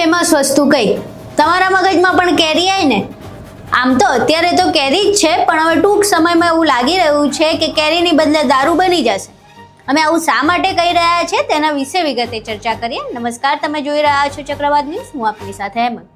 Famous વસ્તુ કઈ તમારા મગજમાં પણ કેરી આવી ને? આમ તો અત્યારે તો કેરી જ છે, પણ હવે ટૂંક સમયમાં એવું લાગી રહ્યું છે કે કેરીની બદલે દારૂ બની જશે. અમે આવું શા માટે કહી રહ્યા છે તેના વિશે વિગતે ચર્ચા કરીએ. નમસ્કાર, તમે જોઈ રહ્યા છો ચક્રવાત ન્યૂઝ. હું આપની સાથે હેમંત.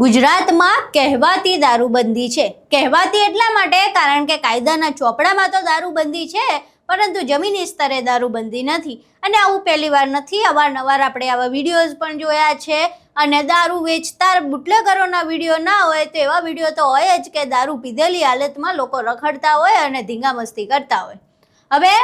ગુજરાતમાં કહેવાતી દારૂબંધી છે. કહેવાતી એટલા માટે કારણ કે કાયદાના ચોપડામાં તો દારૂબંધી છે, પરંતુ જમીની સ્તરે દારૂબંધી નથી. અને આવું પહેલીવાર નથી, અવારનવાર આપણે આવા વિડીયોઝ પણ જોયા છે. અને દારૂ વેચતા બુટલેગરોના વિડીયો ના હોય તો એવા વિડીયો તો હોય જ કે દારૂ પીધેલી હાલતમાં લોકો રખડતા હોય અને ધીંગામસ્તી કરતા હોય. હવે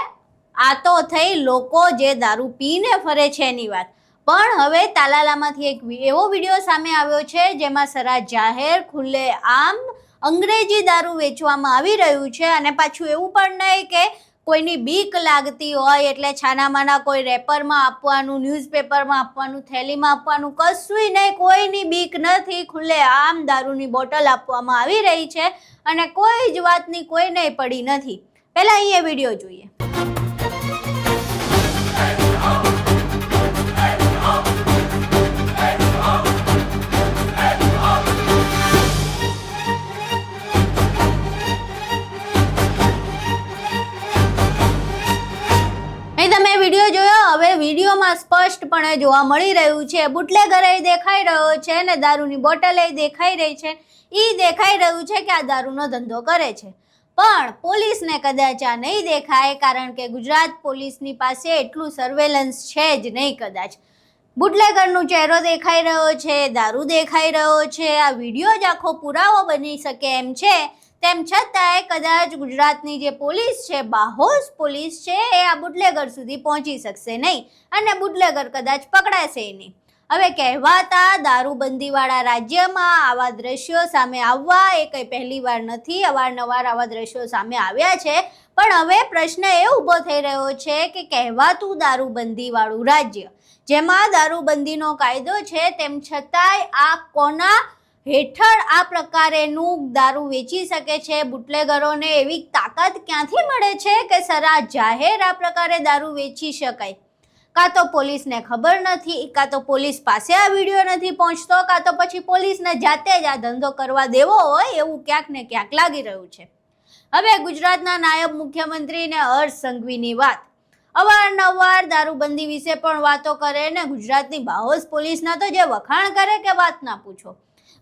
આ તો થઈ લોકો જે દારૂ પીને ફરે છે એની વાત. પણ હવે તાલાલામાંથી એક એવો વિડીયો સામે આવ્યો છે જેમાં સરા જાહેર ખુલ્લે આમ અંગ્રેજી દારૂ વેચવામાં આવી રહ્યું છે. અને પાછું એવું પણ નહીં કે કોઈની બીક લાગતી હોય એટલે છાનામાના કોઈ રેપરમાં આપવાનું, ન્યૂઝપેપરમાં આપવાનું, થેલીમાં આપવાનું, કશુંય નહીં. કોઈની બીક નથી. ખુલ્લે આમ દારૂની બોટલ આપવામાં આવી રહી છે અને કોઈ જ વાતની કોઈને પડી નથી. પહેલાં અહીં એ વિડીયો જોઈએ. તમે વિડીયો જોયો. હવે વિડીયોમાં સ્પષ્ટપણે જોવા મળી રહ્યું છે બુટલેગર દેખાઈ રહ્યો છે ને દારૂની બોટલ દેખાઈ રહી છે. દેખાઈ રહ્યું છે કે આ દારૂનો ધંધો કરે છે. પણ પોલીસને કદાચ આ નહીં દેખાય, કારણ કે ગુજરાત પોલીસની પાસે એટલું સર્વેલન્સ છે જ નહીં. કદાચ બુટલેગરનો ચહેરો દેખાઈ રહ્યો છે, દારૂ દેખાઈ રહ્યો છે. આ વિડીયો જ આખો પુરાવો બની શકે એમ છે. તેમ છતાંય કદાચ ગુજરાતની જે પોલીસ છે, બાહોશ પોલીસ છે, એ આ બુટલેગર સુધી પહોંચી શકશે નહીં અને બુટલેગર કદાચ પકડાશે નહીં. હવે કહેવાતા દારૂબંધીવાળા રાજ્યમાં આવા દ્રશ્યો સામે આવવા એ કંઈ પહેલી વાર નથી. અવારનવાર આવા દ્રશ્યો સામે આવ્યા છે. પણ હવે પ્રશ્ન એ ઊભો થઈ રહ્યો છે કે કહેવાતું દારૂબંધીવાળું રાજ્ય, જેમાં દારૂબંધીનો કાયદો છે, તેમ છતાંય આ કોના હેઠળ આ પ્રકારેનું દારૂ વેચી શકે છે? બુટલેગરોને એવી તાકાત ક્યાંથી મળે છે કે સરા જાહેર આ પ્રકારે દારૂ વેચી શકાય? કાં તો પોલીસને ખબર નથી, કાં તો પોલીસ પાસે આ વિડીયો નથી પહોંચતો, કાં તો પછી પોલીસને જાતે જ આ ધંધો કરવા દેવો હોય એવું ક્યાંક ને ક્યાંક લાગી રહ્યું છે. હવે ગુજરાતના નાયબ મુખ્યમંત્રી ને હર્ષ સંઘવીની વાત. અવારનવાર દારૂબંધી વિશે પણ વાતો કરે ને ગુજરાતની બાહોશ પોલીસના તો જે વખાણ કરે કે વાત ના પૂછો.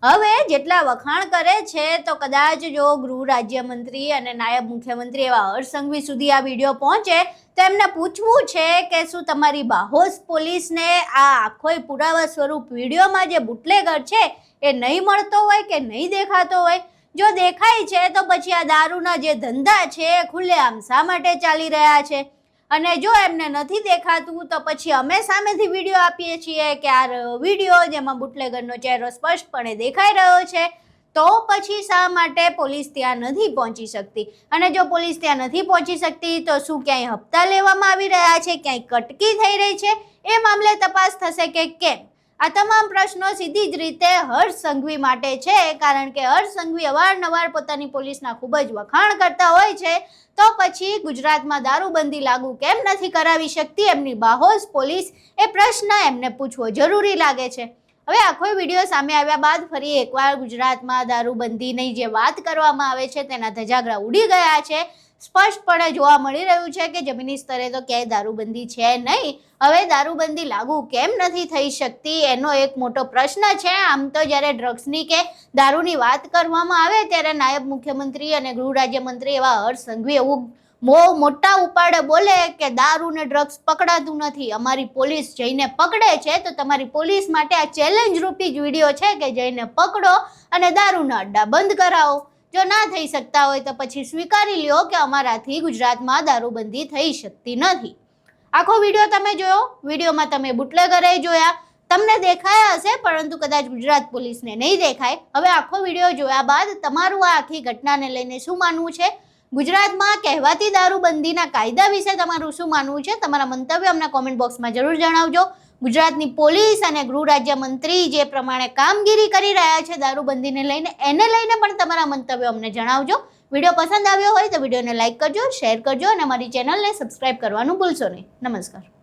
હવે જેટલા વખાણ કરે છે તો કદાચ જો ગૃહ રાજ્યમંત્રી અને નાયબ મુખ્યમંત્રી એવા હર્ષ સંઘવી સુધી આ વિડીયો પહોંચે તો એમને પૂછવું છે કે શું તમારી બાહોશ પોલીસને આ આખોય પુરાવા સ્વરૂપ વિડીયોમાં જે બુટલેગર છે એ નહીં મળતો હોય કે નહીં દેખાતો હોય? જો દેખાય છે તો પછી આ દારૂના જે ધંધા છે એ ખુલ્લેઆમ શા માટે ચાલી રહ્યા છે? અને જો એમને નથી દેખાતું તો પછી અમે સામેથી વિડીયો આપીએ છીએ કે આ વિડીયો જેમાં બુટલેગરનો ચહેરો સ્પષ્ટપણે દેખાઈ રહ્યો છે, તો પછી શા માટે પોલીસ ત્યાં નથી પહોંચી શકતી? અને જો પોલીસ ત્યાં નથી પહોંચી શકતી તો શું ક્યાંય હપ્તા લેવામાં આવી રહ્યા છે, ક્યાંય કટકી થઈ રહી છે? એ મામલે તપાસ થશે કે કેમ? આ તમામ પ્રશ્નો સીધી જ રીતે હર્ષ સંઘવી માટે છે, કારણ કે હર્ષ સંઘવી અવારનવાર પોતાની પોલીસના ખૂબ જ વખાણ કરતા હોય છે. તો પછી ગુજરાતમાં દારૂબંધી લાગુ કેમ નથી કરાવી શકતી એમની બાહોશ પોલીસ? એ પ્રશ્ન એમને પૂછવો જરૂરી લાગે છે. હવે આખો વિડીયો સામે આવ્યા બાદ ફરી એકવાર ગુજરાતમાં દારૂબંધીની જે વાત કરવામાં આવે છે તેના ધજાગરા ઉડી ગયા છે. સ્પષ્ટપણે જોવા મળી રહ્યું છે કે જમીની સ્તરે તો ક્યાંય દારૂબંધી છે નહીં. હવે દારૂબંધી લાગુ કેમ નથી થઈ શકતી એનો એક મોટો પ્રશ્ન છે. આમ તો જ્યારે ડ્રગ્સની કે દારૂની વાત કરવામાં આવે ત્યારે નાયબ મુખ્યમંત્રી અને ગૃહ રાજ્યમંત્રી એવા હર્ષ સંઘવી એવું મોટા ઉપાડે બોલે કે દારૂ ને ડ્રગ્સ પકડાતું નથી, અમારી પોલીસ જઈને પકડે છે. તો તમારી પોલીસ માટે આ ચેલેન્જ રૂપી જ વિડીયો છે કે જઈને પકડો અને દારૂના અડ્ડા બંધ કરાવો. જો ના થઈ શકતા હોય તો પછી સ્વીકારી લ્યો કે અમારાથી ગુજરાતમાં દારૂબંધી થઈ શકતી નથી. આખો વિડીયો તમે જોયો. વિડીયોમાં તમે બુટલેગરે જોયા, તમને દેખાયા હશે, પરંતુ કદાચ ગુજરાત પોલીસને નહીં દેખાય. હવે આખો વિડીયો જોયા બાદ તમારું આ આખી ઘટનાને લઈને શું માનવું છે? ગુજરાતમાં કહેવાતી દારૂબંધીના કાયદા વિશે તમારું શું માનવું છે? તમારા મંતવ્ય અમને કોમેન્ટ બોક્સમાં જરૂર જણાવજો. ગુજરાતની પોલીસ અને ગૃહ રાજ્યમંત્રી જે પ્રમાણે કામગીરી કરી રહ્યા છે દારૂબંધીને લઈને, એને લઈને પણ તમારા મંતવ્યો અમને જણાવજો. વિડીયો પસંદ આવ્યો હોય તો વિડીયોને લાઇક કરજો, શેર કરજો અને અમારી ચેનલને સબસ્ક્રાઇબ કરવાનું ભૂલશો નહીં. નમસ્કાર.